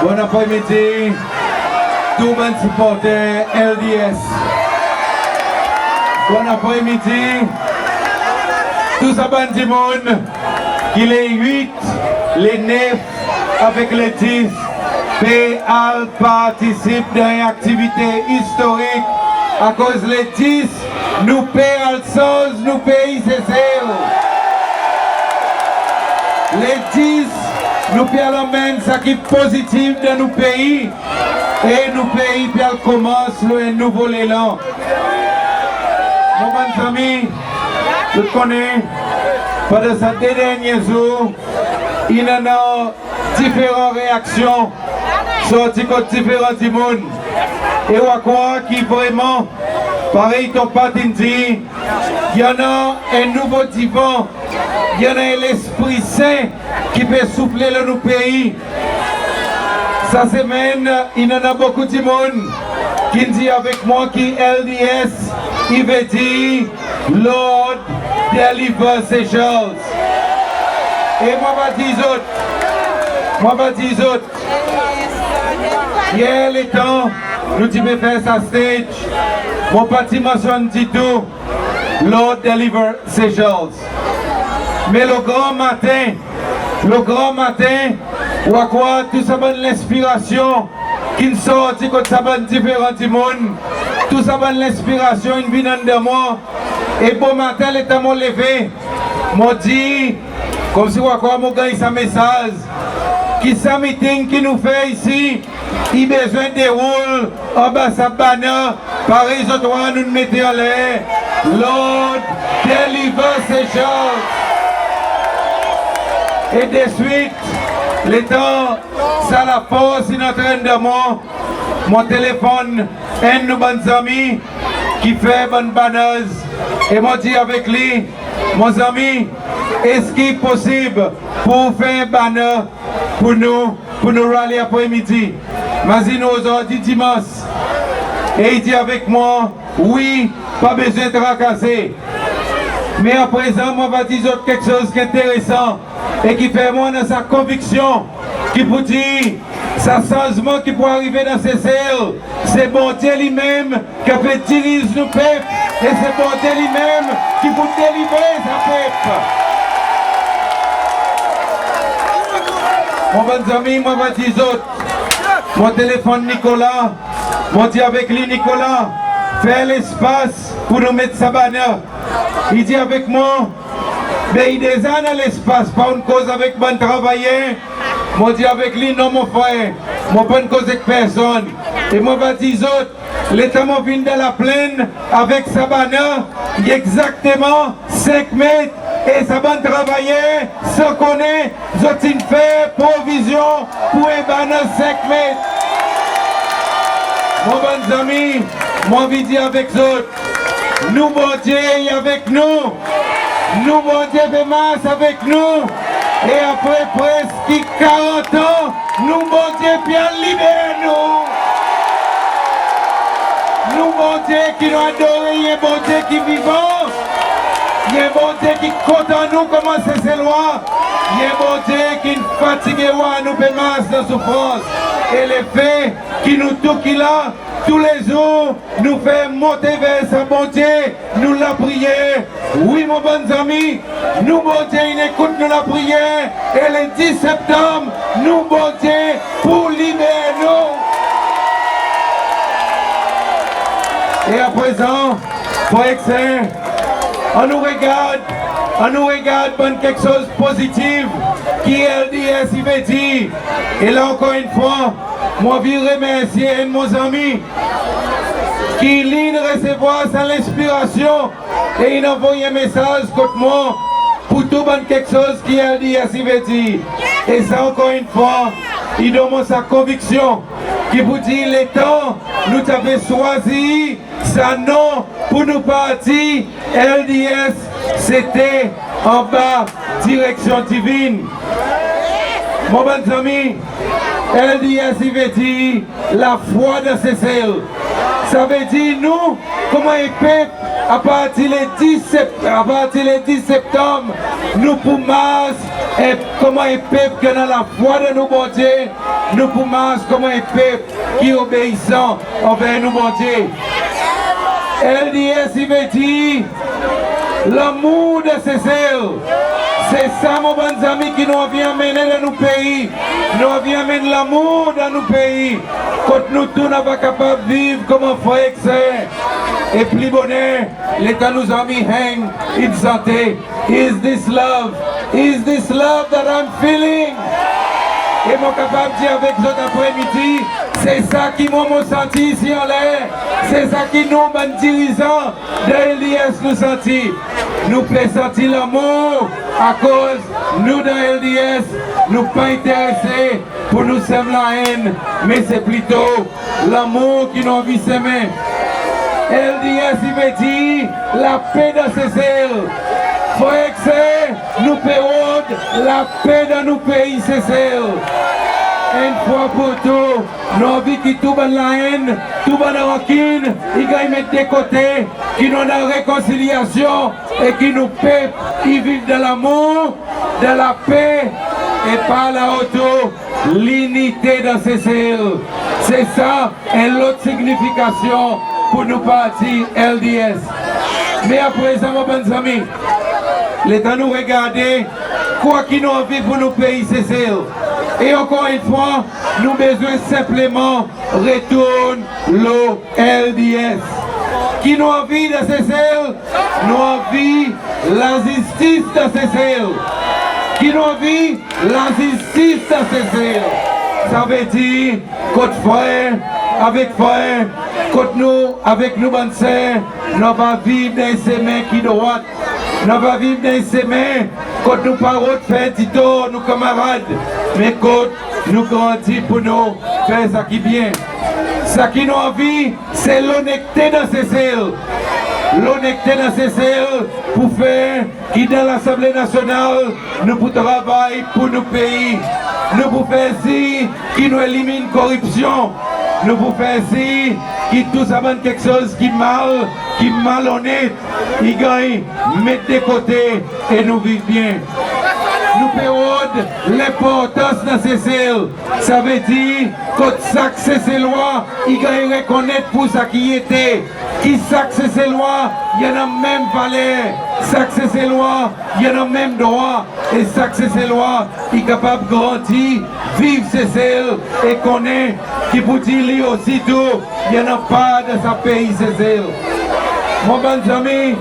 Bon après-midi, tout bon supporter LDS. Bon après-midi, tout ça bon du monde, qui les 8, les 9, avec les 10, PAL participe dans une activité historique. À cause les 10, nous payons le nous payons CCL. Les 10, nous payons ce qui est positif dans nos pays. Et nos pays commencent un nouveau élan. Mon bon ami, je connais, pendant ces derniers jours, il y a différentes réactions sorties contre différents du monde. Et on croit qu'il vraiment, pareil, ton patin dit, il y en a un nouveau divan, il y en a l'Esprit Saint qui peut souffler dans nos pays. Cette semaine, il y en a beaucoup de monde qui dit avec moi qui LDS, il veut dire, Lord, deliver Seychelles. Et moi, je dis autres, hier, les temps, nous devons faire sa stage. Mon parti mentionne dit tout, Lord, deliver Seychelles. Mais le grand matin, ou à quoi tout ça bonne l'inspiration qui sort comme ça bonne différent du monde. Tout ça bonne l'inspiration une vient de moi. Et bon matin, les temps m'ont levé. M'ont dit, comme si ou à quoi m'ont gagné sa message. Qui sa meeting qui nous fait ici, il a besoin de déroule en bas sa bannière. Pareil, je dois nous mettre en l'air. Lord, deliver Seychelles. Et de suite, les temps, ça la force est en train de moi. Mon téléphone, un de nos bons amis qui fait bonne banneuse. Et moi dit avec lui, mon ami, est-ce qu'il est possible pour faire un banner pour nous rallier après-midi? Mais nous aujourd'hui dimanche. Et il dit avec moi, oui, pas besoin de tracasser. Mais à présent, moi va dire quelque chose qui est intéressant et qui fait moi dans sa conviction, qui vous dit, ça changement qui peut arriver dans ces ailes, c'est bon Dieu lui-même qui peut diriger le peuple et c'est bon Dieu lui-même qui peut délivrer sa peuple. Mon bon ami, moi va dire autres, mon téléphone Nicolas, mon dit avec lui Nicolas, fais l'espace pour nous mettre sa bannière. Il dit avec moi, mais il est dans l'espace, pas une cause avec mon travailleur. Moi dit avec lui, non mon frère, moi pas une cause avec personne. Et moi va dire autres, l'état m'a venu dans la plaine avec sa bannière, il y a exactement 5 mètres. Et ça va travailler, se connaît, je fais provision pour un banner 5 mètres. Mon bon ami, moi je dis avec autres, nous bon Dieu est avec nous, nous bon Dieu fait masse avec nous, et après presque 40 ans, nous bon Dieu bien libérer nous. Nous bon Dieu qui nous adore, il y a un bon Dieu qui est vivant. Il y a un bon Dieu qui compte en nous comment c'est ses lois. Il y a un bon Dieu qui nous fatigue à nous fait masse de souffrance. Et les faits qui nous touchent là, tous les jours, nous fait monter vers sa bon Dieu, nous la prière. Oui mon bon ami, nous bon Dieu, il écoute nous la prière. Et le 10 septembre, nous bon Dieu pour libérer nous. Et à présent, pour excès, on nous regarde pour quelque chose de positif qui LDS il veut dire. Et là encore une fois, moi je veux remercier un de mes amis qui ligne recevoir sa l'inspiration et il envoie un message contre moi pour tout bon quelque chose qui LDS il veut dire. Et ça encore une fois, il donne sa conviction qui vous dit les temps, nous avons choisi ça nom pour nous partir LDS, c'était en bas, direction divine. Mon bon ami, LDS il veut dire la foi de ses ailes. Ça veut dire nous, comment il peut à partir du 10 septembre, nous pour Mars, et comment un peuple qui est dans la foi de nous, bon Dieu, nous pour Mars, comment un peuple qui est obéissant envers nous, bon Dieu. LDS, il veut dire l'amour de ses ailes. C'est ça, mon bon ami, qui nous vient amener dans nos pays. Nous vient amener l'amour dans nos pays. Quand nous tous n'avons pas capable de vivre comme un frère que et plus bonheur, l'État nous a mis in santé. Is this love? Is this love that I'm feeling? Et moi capable de dire avec vous après-midi, c'est ça qui m'a senti ici en l'air. C'est ça qui nous, les dirigeants de LDS, nous sentis. Nous pouvons sentir l'amour à cause nous dans LDS, nous pas intéressés pour nous semer la haine, mais c'est plutôt l'amour qui nous envie de s'aimer. LDS, il veut dire la paix dans ses ailes. Frère, nous payons la paix dans nos pays, c'est ailes. Une fois pour tout, nous avons qui tout dans la haine, tout dans la rancune, ils gagnent mettre de côté, qui nous dans la réconciliation et qui nous paient, ils vivent de l'amour, de la paix et par la auto, l'unité dans ces ailes. C'est ça, et l'autre signification pour nous partir LDS. Mais à présent, mes bons amis, l'État nous regarder, quoi qu'il nous envie pour nos pays, c'est ailes. Et encore une fois, nous avons besoin simplement retourner le LDS. Qui nous envie de ces ailes, nous envie la justice de ces ailes. Qui nous envie la justice de ces ailes. Ça veut dire, côté frère, avec frère, côté nous, avec nous, bonnes sœurs, nous allons vivre dans ces mains qui droites. Nous allons vivre dans ces mains, quand nous parlons de faire tito, nos camarades, mais quand nous grandissons pour nous faire ça qui est bien. Ce qui nous envie, c'est l'honnêteté dans ces ailes. L'honnêteté dans ces ailes pour faire qui dans l'Assemblée nationale, nous pour travailler pour nos pays. Nous pour faire si qui nous élimine corruption. Nous pour faire si qui tout ça quelque chose qui malhonnête, ils gagnent, mettent de côté et nous vivons bien. Nous payons l'importance dans ces ailes. Ça veut dire que ces lois, ils gagnent reconnaître pour ça qui était. Qui s'accède ces lois, il y en a même valeur. S'accède ces lois, il y en a même droit. Et s'accède ces lois, il est capable de grandir, vivre ces ailes et connaître qui pour dire lui aussi tout, il n'y en a pas de sa pays ces ailes. Mon bon ami,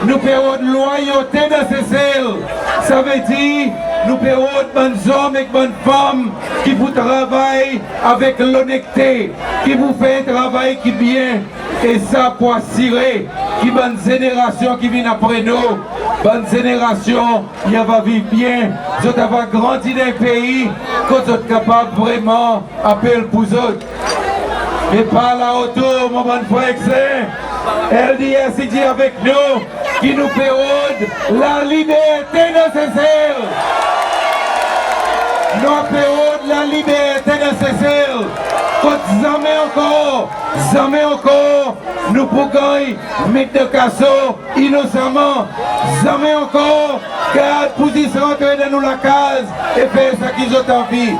nous payons de loyauté dans ces ailes. Ça veut dire, nous payons de bonnes hommes et de bonnes femmes qui vous travaillent avec l'honnêteté, qui vous fait un travail qui est bien. Et ça pour assurer qu'il y a une génération qui vient après nous, bonne génération, il va vivre bien, vous allez grandir dans un pays, que vous êtes capable vraiment d'appeler pour vous autres. Et par là autour, mon bon frère, LDS il dit avec nous, qui nous pérode la liberté de ses ailes. Nous pérode la liberté de ses ailes. Jamais encore, nous pouvons mettre de casso innocemment. Jamais encore, garde position entrer dans nous la case et faire ce qu'ils ont envie.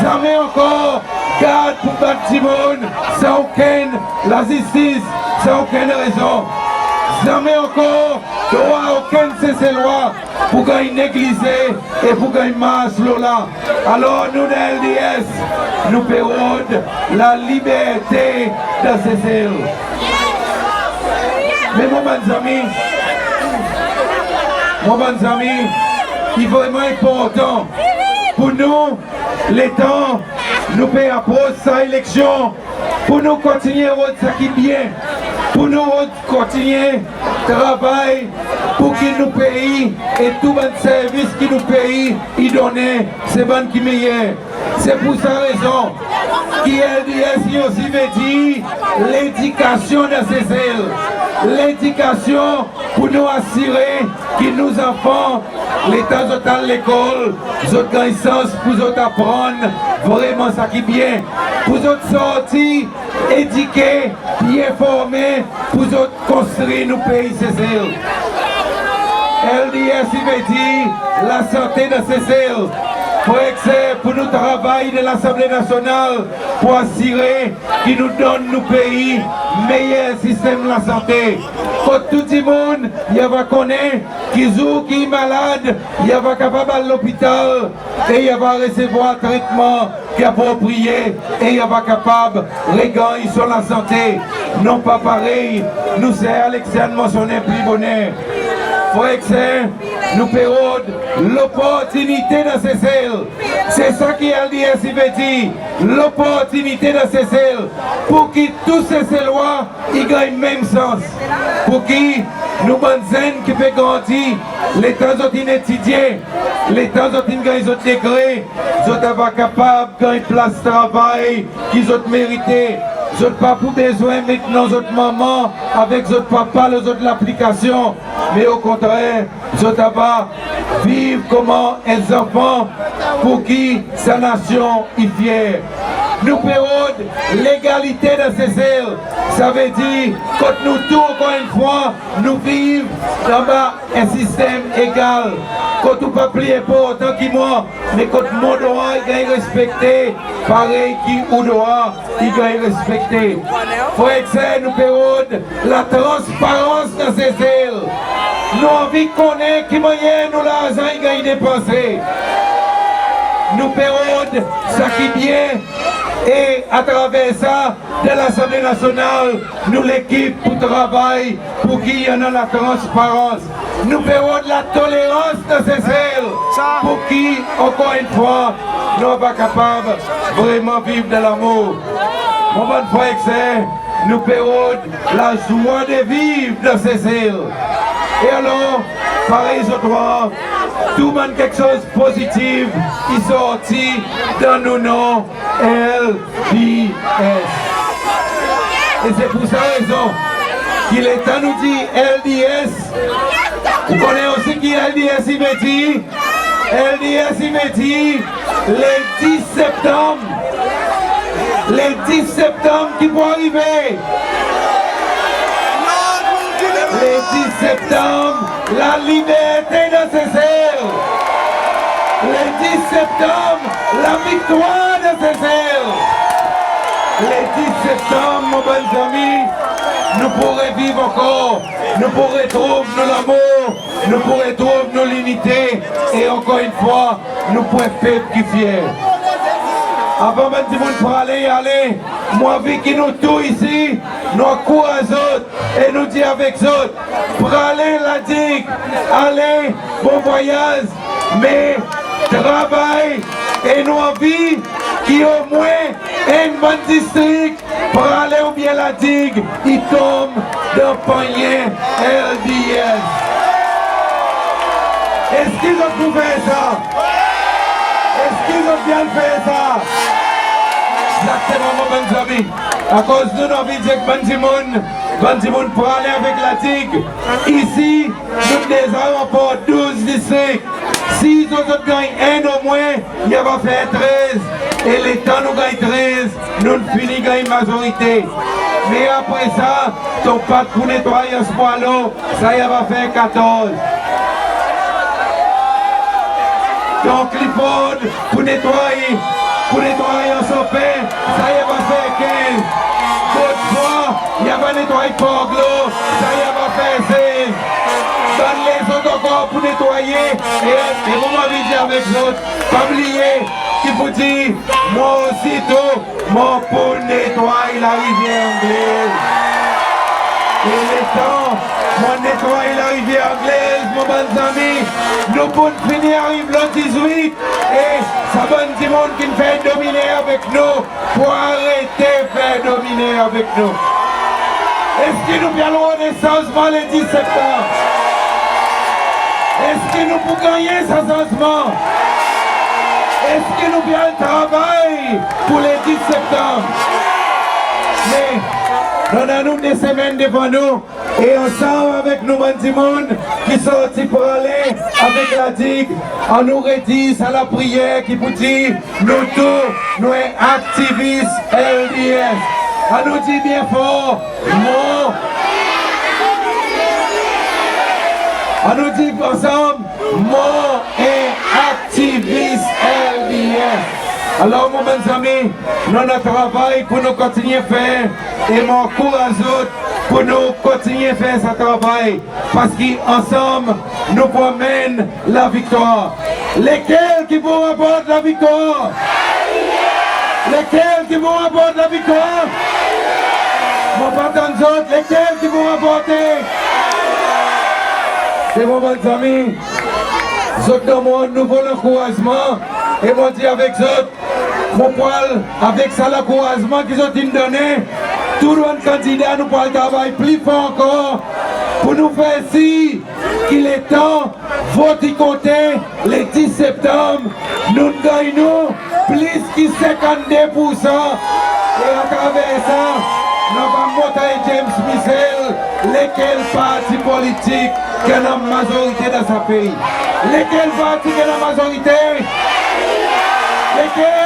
Jamais encore, garde pour battre Simone sans aucune la justice, sans aucune raison. Jamais encore, droit aucune cessez-loi pour gagner négliger et pour gagner masse là. Alors nous, dans LDS, nous pérode la liberté de ces ailes. Mais mon bon ami, il est vraiment important pour nous, les temps, nous pouvons approcher sa élection, pour nous continuer à faire ce qui est bien, pour nous continuer à travailler pour qu'il nous paye et tout bon service qu'il nous paye, il donne, c'est bon qui est meilleur. C'est pour sa raison qui LDS aussi veut dire l'éducation de ses ailes. L'éducation pour nous assurer que nos enfants, les temps à l'école, ils ont une sens pour nous apprendre vraiment ça qui est bien. Pour nous sortir, éduquer, bien former, pour nous construire nos pays, ses ailes. LDS veut dire la santé de ses ailes. Pour nous travailler de l'Assemblée nationale, pour assurer qu'il nous donne nos pays meilleur système de la santé. Pour tout le monde, il va connaître qui est malade, il va capable à l'hôpital et il va recevoir un traitement qui est approprié et il va capable de regagner sur la santé. Non pas pareil, nous c'est Alexandre mentionné plus bonheur. Frère, nous perdons l'opportunité de ces ailes. C'est ça qui LDS veut dire, l'opportunité de ces ailes. Pour que tous ces lois aient le même sens. Pour que nous, jeunes qui peuvent grandir, les temps où ils étudient, les temps où ils gagnent des degrés, ils sont capables de gagner une place de travail qu'ils ont mérité. Vous n'avez pas pour besoin maintenant votre maman avec votre papa, les autres l'application. Mais au contraire, vous n'avez pas vivre comment les enfants pour qui sa nation est fière. Nous perdons l'égalité de ces ailes. Ça veut dire que nous tous, encore une fois, nous vivons dans un système égal. Quand nous ne pas plier pour autant que moi, mais quand mon droit est respecté, pareil qui doit, il est respecté. Frère, nous perdons la transparence de ces ailes. Nous avons envie de connaître qui moyen nous l'argent est dépensé. Nous perdons ce qui est bien. Et à travers ça, de l'Assemblée nationale, nous l'équipe pour travail, pour qu'il y en ait la transparence. Nous verrons de la tolérance de ces ailes, pour qui, encore une fois, nous sommes pas capables de vraiment vivre de l'amour. Mon bon frère, nous verrons la joie de vivre de ces ailes. Et alors, pareil, je dois, tout le monde quelque chose de positif, il sortit dans nos noms LDS. Et c'est pour cette raison qu'il est temps de nous dire LDS. Vous connaissez aussi qui LDS il veut dire. LDS il veut dire le 10 septembre. Le 10 septembre qui vont arriver. Le 10 septembre, la liberté de ses ailes. Le 10 septembre, la victoire de ses ailes. Le 10 septembre, mon bon ami, nous pourrons vivre encore. Nous pourrons trouver l'amour. Nous pourrons trouver nos limités. Et encore une fois, nous pourrons faire plus fiers. Avant même de pour aller, moi, vu que nous tous ici, nous encourageons et nous disons avec eux, pour aller la digue, allez, bon voyage, mais travail et nous envie qui au moins un bon district pour aller ou bien la digue, il tombe dans le panier LDS. Est-ce qu'ils ont trouvé ça? Est-ce qu'ils ont bien fait ça? Exactement, mon bon ami. À cause de nos vies, Bandimoun pour aller avec la digue. Ici, nous avons pour 12 districts. Si nous autres gagnent un au moins, il va faire 13. Et les temps nous gagnent 13, nous finissons gagnent majorité. Mais après ça, ton pas pour nettoyer ce poids-là, ça y va faire 14. Donc Clifford, pour nettoyer un sopin, ça y va faire 15. D'autres fois, il y va nettoyer Poglo, ça y va faire 16. Donne les autres encore pour nettoyer. Et vous m'avez dit avec l'autre, pas oublier qu'il faut dire, moi aussitôt, mon pour nettoyer la rivière anglaise. Et les temps, moi nettoyer la rivière anglaise, mon bon ami, nous pouvons finir arrive le 18 et ça va du monde qui nous fait dominer avec nous pour arrêter de faire dominer avec nous. Est-ce que nous viendrons des changements le 10 septembre? Est-ce que nous pouvons gagner ce changement? Est-ce que nous bien travail pour le 10 septembre? Mais nous avons des semaines devant nous et ensemble avec nous, monde qui sortent pour aller avec la digue, on nous redit à la prière qui vous dit, nous tous, nous sommes activistes LDS. On nous dit bien fort, mon. On nous dit ensemble, mon et activiste LDS. Alors, mon bons amis, nous avons travail pour nous continuer à faire et mon courage pour nous continuer à faire ce travail parce qu'ensemble, nous promènons la victoire. Lesquels qui vont apporter la victoire? Lesquels qui vont apporter la victoire? Mon pardon, lesquels qui vont apporter? C'est mon bons amis. Zot dans mon nouveau encouragement et moi dit avec Zot, mon poil, avec ça l'encouragement qu'ils ont donné, tout le candidat nous pourra travailler plus fort encore pour nous faire si qu'il est temps, voter compter le 10 septembre, nous gagnons plus que 52% et à travers ça, nous allons monter James Michel, lesquels partis politiques qui ont la majorité dans ce pays. Lesquels partis qui ont la majorité? Lesquels?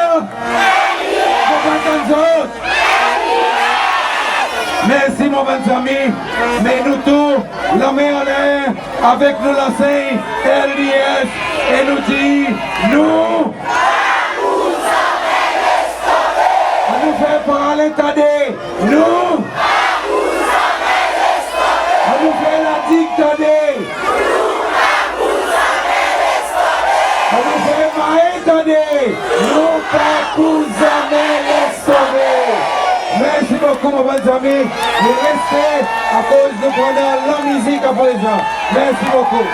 Merci mon bon ami, mais nous tous, la main en l'air, avec nous l'ancien LDS, et nous dit, nous fait parler, attendez, nous fait la digue, attendez, on nous fait maïs, attendez, nous fait vous jamais les sauver. Merci beaucoup, mes bons amis. Vous restez à cause de prendre la musique à présent. Merci beaucoup.